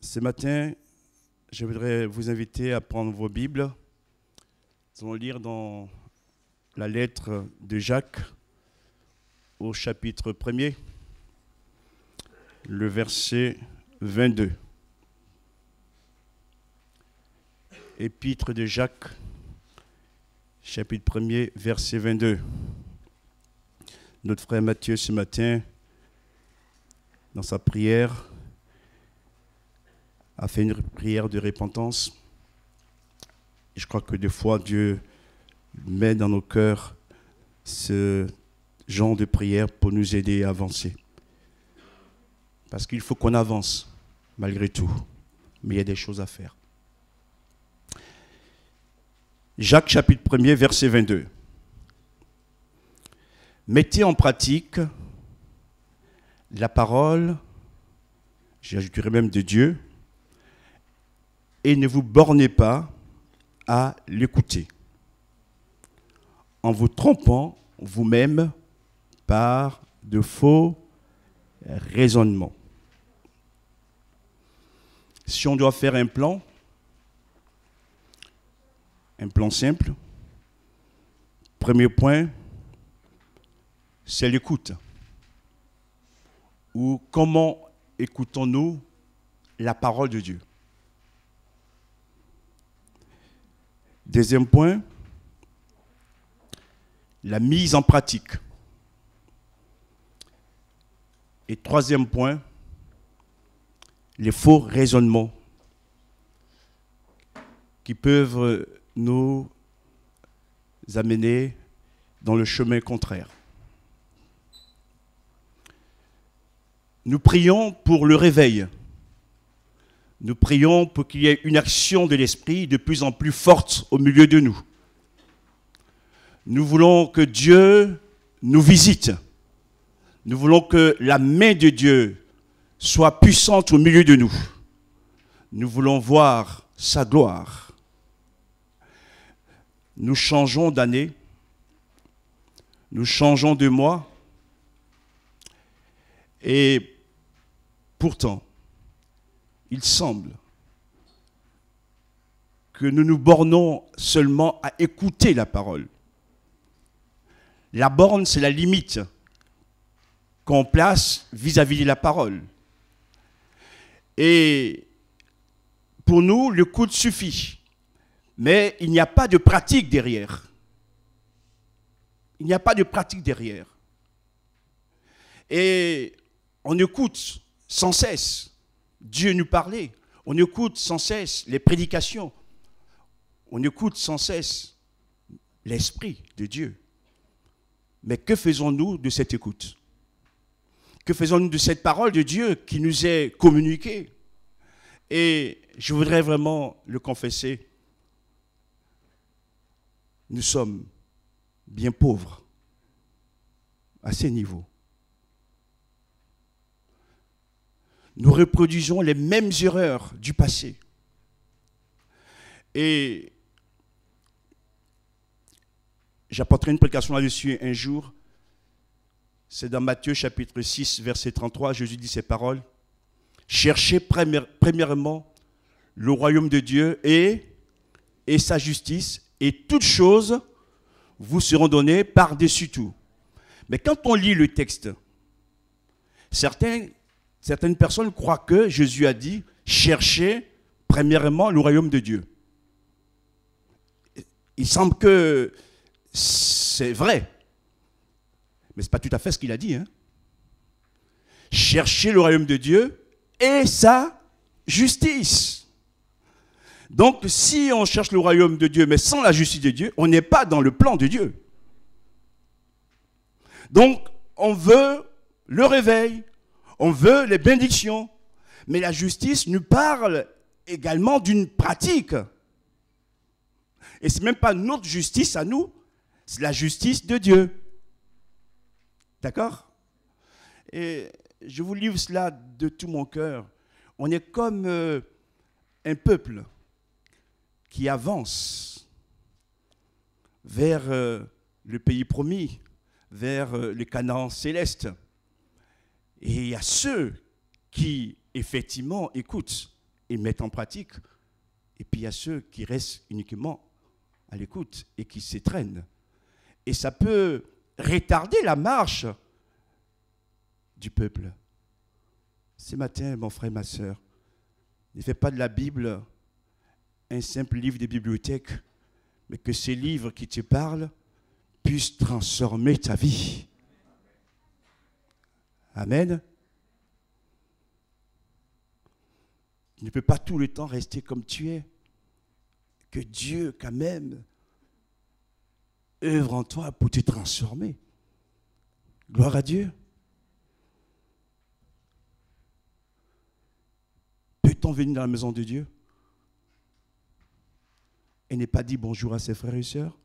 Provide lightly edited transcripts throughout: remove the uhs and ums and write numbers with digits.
Ce matin, je voudrais vous inviter à prendre vos Bibles. Nous allons lire dans la lettre de Jacques au chapitre 1er, le verset 22. Épître de Jacques, chapitre 1er, verset 22. Notre frère Matthieu, ce matin, dans sa prière, a fait une prière de repentance. Et je crois que des fois, Dieu met dans nos cœurs ce genre de prière pour nous aider à avancer. Parce qu'il faut qu'on avance, malgré tout. Mais il y a des choses à faire. Jacques, chapitre 1er, verset 22. Mettez en pratique la parole, j'ajouterai même de Dieu, et ne vous bornez pas à l'écouter, en vous trompant vous-même par de faux raisonnements. Si on doit faire un plan simple, premier point, c'est l'écoute. Ou comment écoutons-nous la parole de Dieu? Deuxième point, la mise en pratique. Et troisième point, les faux raisonnements qui peuvent nous amener dans le chemin contraire. Nous prions pour le réveil. Nous prions pour qu'il y ait une action de l'Esprit de plus en plus forte au milieu de nous. Nous voulons que Dieu nous visite. Nous voulons que la main de Dieu soit puissante au milieu de nous. Nous voulons voir sa gloire. Nous changeons d'année. Nous changeons de mois. Et pourtant, il semble que nous nous bornons seulement à écouter la parole. La borne, c'est la limite qu'on place vis-à-vis de la parole. Et pour nous, l'écoute suffit. Mais il n'y a pas de pratique derrière. Il n'y a pas de pratique derrière. Et on écoute sans cesse Dieu nous parler. On écoute sans cesse les prédications. On écoute sans cesse l'Esprit de Dieu. Mais que faisons-nous de cette écoute? Que faisons-nous de cette parole de Dieu qui nous est communiquée? Et je voudrais vraiment le confesser. Nous sommes bien pauvres à ces niveaux. Nous reproduisons les mêmes erreurs du passé. Et j'apporterai une prédication là-dessus un jour. C'est dans Matthieu chapitre 6, verset 33. Jésus dit ces paroles. Cherchez premièrement le royaume de Dieu et sa justice, et toutes choses vous seront données par-dessus tout. Mais quand on lit le texte, certaines personnes croient que Jésus a dit « Cherchez premièrement le royaume de Dieu ». Il semble que c'est vrai, mais ce n'est pas tout à fait ce qu'il a dit. Cherchez le royaume de Dieu et sa justice. Donc, si on cherche le royaume de Dieu, mais sans la justice de Dieu, on n'est pas dans le plan de Dieu. Donc, on veut le réveil, on veut les bénédictions, mais la justice nous parle également d'une pratique. Et ce n'est même pas notre justice à nous, c'est la justice de Dieu. D'accord? Et je vous livre cela de tout mon cœur. On est comme un peuple qui avance vers le pays promis, vers le Canaan céleste. Et il y a ceux qui, effectivement, écoutent et mettent en pratique. Et puis il y a ceux qui restent uniquement à l'écoute et qui s'étreignent. Et ça peut retarder la marche du peuple. Ce matin, mon frère, ma soeur, ne fais pas de la Bible un simple livre de bibliothèque, mais que ces livres qui te parlent puissent transformer ta vie. Amen. Tu ne peux pas tout le temps rester comme tu es. Que Dieu, quand même, œuvre en toi pour te transformer. Gloire à Dieu. Peut-on venir dans la maison de Dieu et n'est pas dit bonjour à ses frères et sœurs?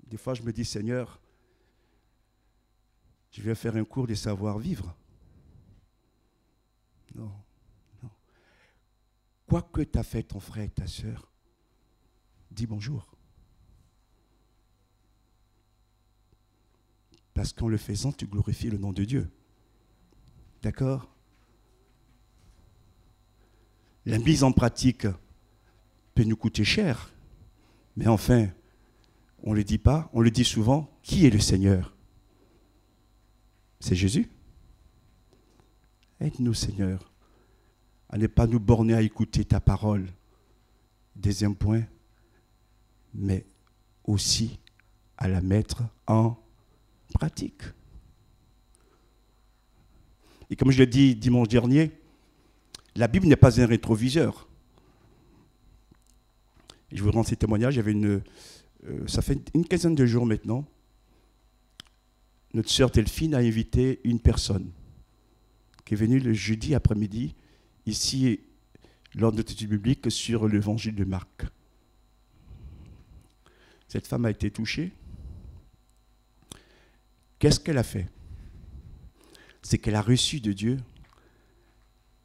Des fois, je me dis, Seigneur, je vais faire un cours de savoir-vivre. Non, non. Quoi que tu as fait ton frère et ta sœur, dis bonjour. Parce qu'en le faisant, tu glorifies le nom de Dieu. D'accord? La mise en pratique peut nous coûter cher. Mais enfin, on ne le dit pas, on le dit souvent, qui est le Seigneur? C'est Jésus. Aide-nous, Seigneur, à ne pas nous borner à écouter ta parole. Deuxième point, mais aussi à la mettre en pratique. Et comme je l'ai dit dimanche dernier, la Bible n'est pas un rétroviseur. Et je vous rends ces témoignages. Ça fait une quinzaine de jours maintenant. Notre sœur Delphine a invité une personne qui est venue le jeudi après-midi, ici, lors de notre étude biblique sur l'évangile de Marc. Cette femme a été touchée. Qu'est-ce qu'elle a fait? C'est qu'elle a reçu de Dieu.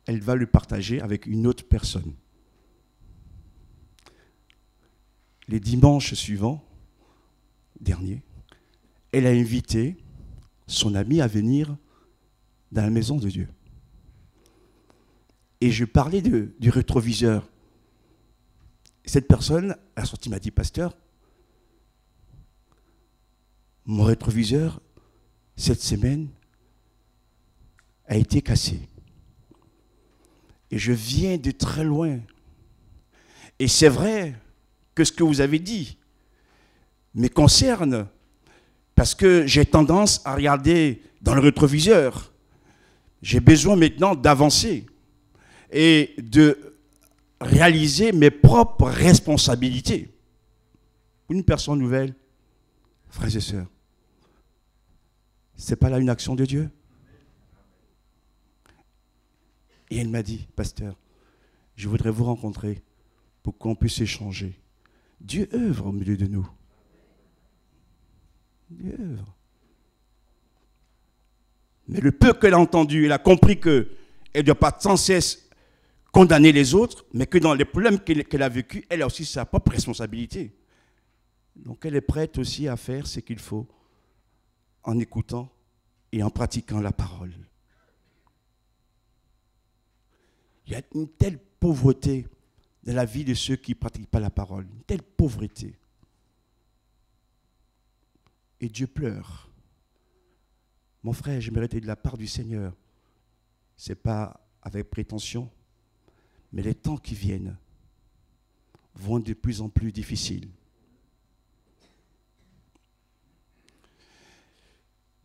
Elle va le partager avec une autre personne. Les dimanches suivants, dernier, elle a invité son ami à venir dans la maison de Dieu. Et je parlais du rétroviseur. Cette personne, à la sortie, m'a dit, pasteur, mon rétroviseur, cette semaine, a été cassé. Et je viens de très loin. Et c'est vrai que ce que vous avez dit me concerne, parce que j'ai tendance à regarder dans le rétroviseur. J'ai besoin maintenant d'avancer et de réaliser mes propres responsabilités. Une personne nouvelle, frères et sœurs, c'est pas là une action de Dieu? Et elle m'a dit, pasteur, je voudrais vous rencontrer pour qu'on puisse échanger. Dieu œuvre au milieu de nous. Dieu œuvre. Mais le peu qu'elle a entendu, elle a compris qu'elle ne doit pas sans cesse condamner les autres, mais que dans les problèmes qu'elle a vécus, elle a aussi sa propre responsabilité. Donc elle est prête aussi à faire ce qu'il faut en écoutant et en pratiquant la parole. Il y a une telle pauvreté dans la vie de ceux qui ne pratiquent pas la parole. Une telle pauvreté. Et Dieu pleure. Mon frère, j'aimerais être de la part du Seigneur. Ce n'est pas avec prétention, mais les temps qui viennent vont être de plus en plus difficiles.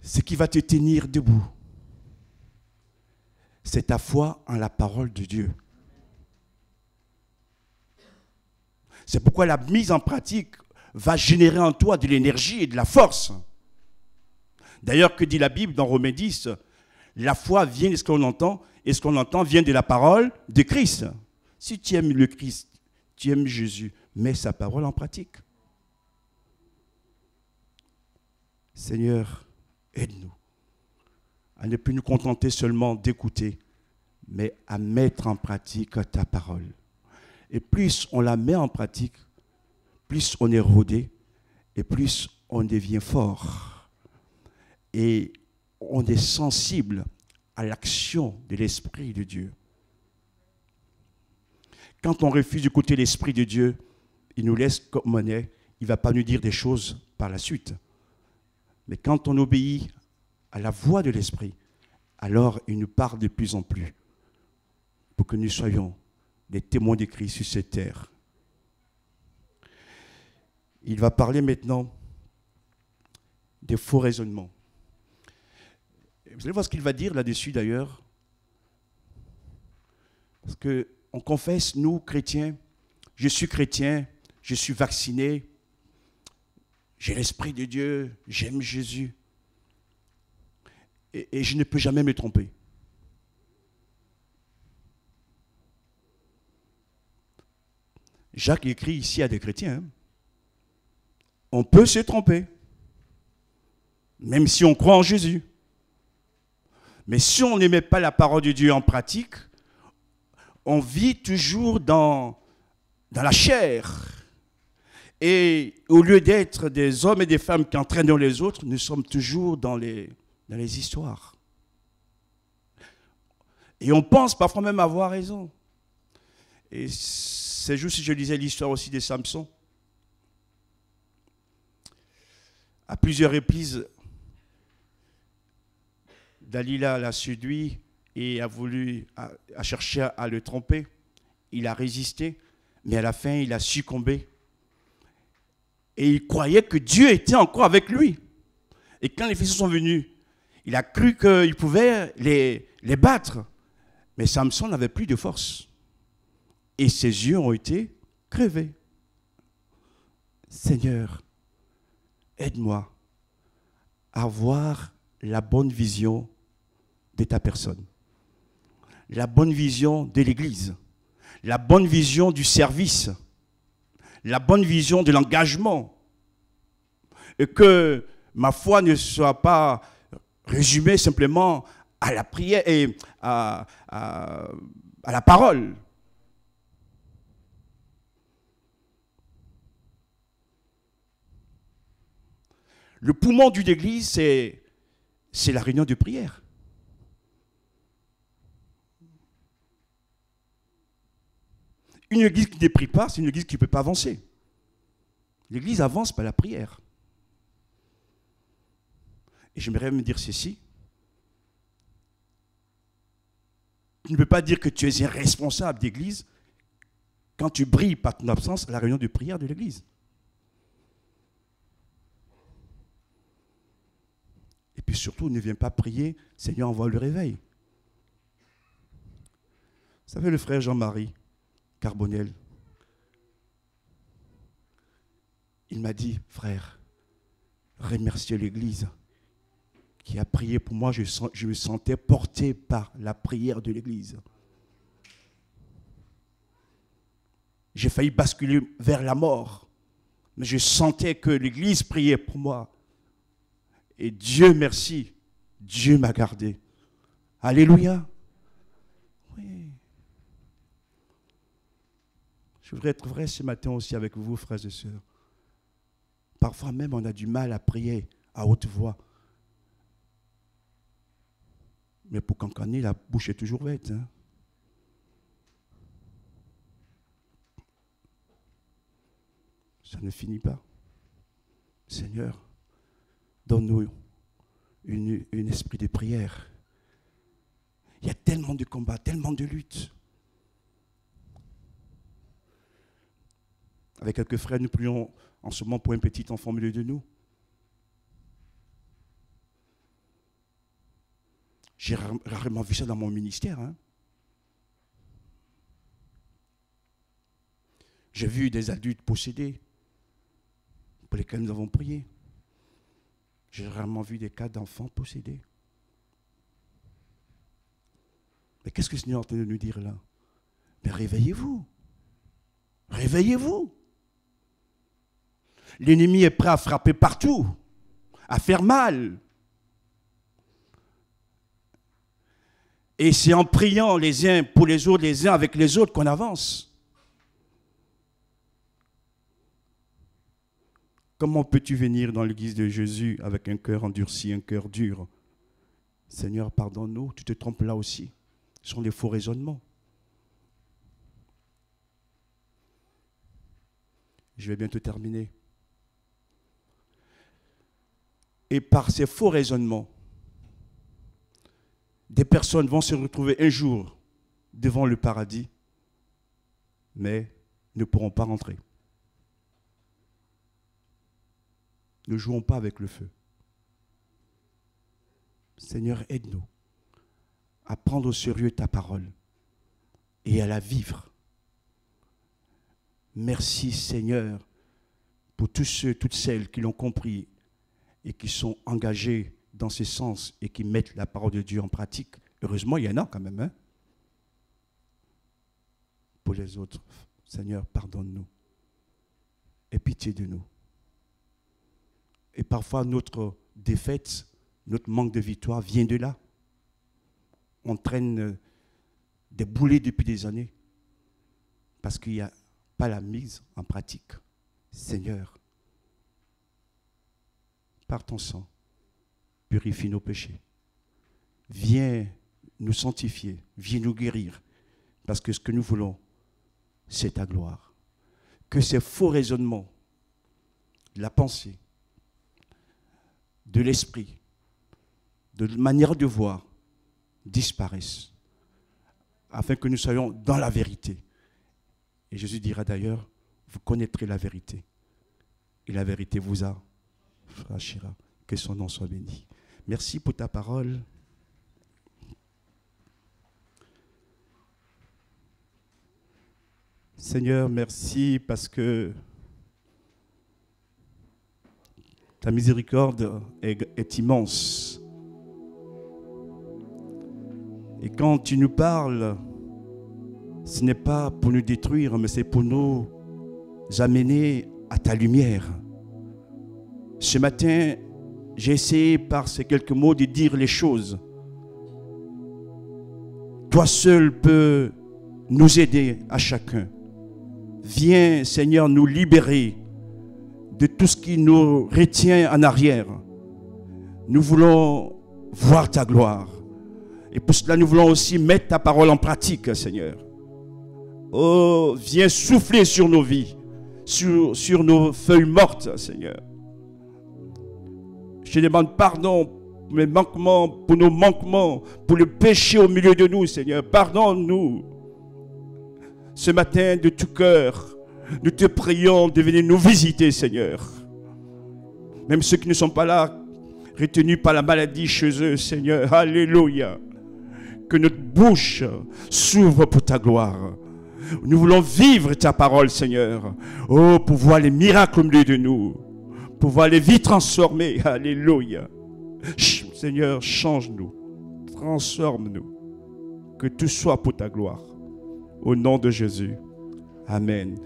Ce qui va te tenir debout, c'est ta foi en la parole de Dieu. C'est pourquoi la mise en pratique va générer en toi de l'énergie et de la force. D'ailleurs, que dit la Bible dans Romains 10? La foi vient de ce qu'on entend, et ce qu'on entend vient de la parole de Christ. Si tu aimes le Christ, tu aimes Jésus, mets sa parole en pratique. Seigneur, aide-nous à ne plus nous contenter seulement d'écouter, mais à mettre en pratique ta parole. Et plus on la met en pratique, plus on est rodé, et plus on devient fort. Et on est sensible à l'action de l'Esprit de Dieu. Quand on refuse d'écouter l'Esprit de Dieu, il nous laisse comme on est, il ne va pas nous dire des choses par la suite. Mais quand on obéit à la voix de l'Esprit, alors il nous parle de plus en plus pour que nous soyons des témoins de Christ sur cette terre. Il va parler maintenant des faux raisonnements. Vous allez voir ce qu'il va dire là-dessus d'ailleurs. Parce qu'on confesse, nous, chrétiens, je suis chrétien, je suis vacciné, j'ai l'Esprit de Dieu, j'aime Jésus. Et je ne peux jamais me tromper. Jacques écrit ici à des chrétiens, hein, on peut se tromper, même si on croit en Jésus. Mais si on ne met pas la parole de Dieu en pratique, on vit toujours dans la chair. Et au lieu d'être des hommes et des femmes qui entraînent les autres, nous sommes toujours dans les histoires. Et on pense parfois même avoir raison. Et c'est juste si je lisais l'histoire aussi de Samson. À plusieurs reprises, Dalila l'a séduit et a cherché à le tromper. Il a résisté, mais à la fin, il a succombé. Et il croyait que Dieu était encore avec lui. Et quand les Philistins sont venus, il a cru qu'il pouvait les battre. Mais Samson n'avait plus de force. Et ses yeux ont été crevés. Seigneur, aide-moi à avoir la bonne vision de ta personne, la bonne vision de l'Église, la bonne vision du service, la bonne vision de l'engagement, et que ma foi ne soit pas résumée simplement à la prière et à la parole. Le poumon d'une église, c'est la réunion de prière. Une église qui ne prie pas, c'est une église qui ne peut pas avancer. L'église avance par la prière. Et j'aimerais me dire ceci. Tu ne peux pas dire que tu es un responsable d'église quand tu brilles par ton absence à la réunion de prière de l'église. Et puis surtout, ne viens pas prier, Seigneur, envoie le réveil. Vous savez, le frère Jean-Marie Carbonel, il m'a dit, frère, remerciez l'Église qui a prié pour moi. Je me sentais porté par la prière de l'Église. J'ai failli basculer vers la mort, mais je sentais que l'Église priait pour moi. Et Dieu merci, Dieu m'a gardé. Alléluia. Oui. Je voudrais être vrai ce matin aussi avec vous, frères et sœurs. Parfois même, on a du mal à prier à haute voix. Mais pour cancaner, la bouche est toujours verte. Hein? Ça ne finit pas. Seigneur, donne-nous un esprit de prière. Il y a tellement de combats, tellement de luttes. Avec quelques frères, nous prions en ce moment pour un petit enfant au milieu de nous. J'ai rarement vu ça dans mon ministère. Hein. J'ai vu des adultes possédés pour lesquels nous avons prié. J'ai rarement vu des cas d'enfants possédés. Mais qu'est-ce que le Seigneur est en train de nous dire là? Mais réveillez-vous. Réveillez-vous. L'ennemi est prêt à frapper partout, à faire mal. Et c'est en priant les uns pour les autres, les uns avec les autres qu'on avance. Comment peux-tu venir dans l'église de Jésus avec un cœur endurci, un cœur dur, Seigneur, pardonne-nous, tu te trompes là aussi. Ce sont des faux raisonnements. Je vais bientôt terminer. Et par ces faux raisonnements, des personnes vont se retrouver un jour devant le paradis, mais ne pourront pas rentrer. Ne jouons pas avec le feu. Seigneur, aide-nous à prendre au sérieux ta parole et à la vivre. Merci Seigneur pour tous ceux, toutes celles qui l'ont compris et qui sont engagés dans ce sens et qui mettent la parole de Dieu en pratique. Heureusement, il y en a quand même. Hein? Pour les autres, Seigneur, pardonne-nous. Aie pitié de nous. Et parfois, notre défaite, notre manque de victoire vient de là. On traîne des boulets depuis des années parce qu'il n'y a pas la mise en pratique. Seigneur, par ton sang, purifie nos péchés. Viens nous sanctifier, viens nous guérir, parce que ce que nous voulons, c'est ta gloire. Que ces faux raisonnements de la pensée, de l'esprit, de manière de voir, disparaissent, afin que nous soyons dans la vérité. Et Jésus dira d'ailleurs, vous connaîtrez la vérité, et la vérité vous affranchira. Que son nom soit béni. Merci pour ta parole. Seigneur, merci parce que ta miséricorde est immense. Et quand tu nous parles, ce n'est pas pour nous détruire, mais c'est pour nous amener à ta lumière. Ce matin, j'ai essayé par ces quelques mots de dire les choses. Toi seul peux nous aider à chacun. Viens, Seigneur, nous libérer de tout ce qui nous retient en arrière. Nous voulons voir ta gloire. Et pour cela, nous voulons aussi mettre ta parole en pratique, Seigneur. Oh, viens souffler sur nos vies, sur nos feuilles mortes, Seigneur. Je demande pardon pour mes manquements, pour nos manquements, pour le péché au milieu de nous, Seigneur. Pardonne-nous. Ce matin, de tout cœur, nous te prions de venir nous visiter, Seigneur. Même ceux qui ne sont pas là, retenus par la maladie chez eux, Seigneur. Alléluia. Que notre bouche s'ouvre pour ta gloire. Nous voulons vivre ta parole, Seigneur. Oh, pour voir les miracles au milieu de nous. Pour voir les vies transformées. Alléluia. Seigneur, change-nous. Transforme-nous. Que tout soit pour ta gloire. Au nom de Jésus. Amen.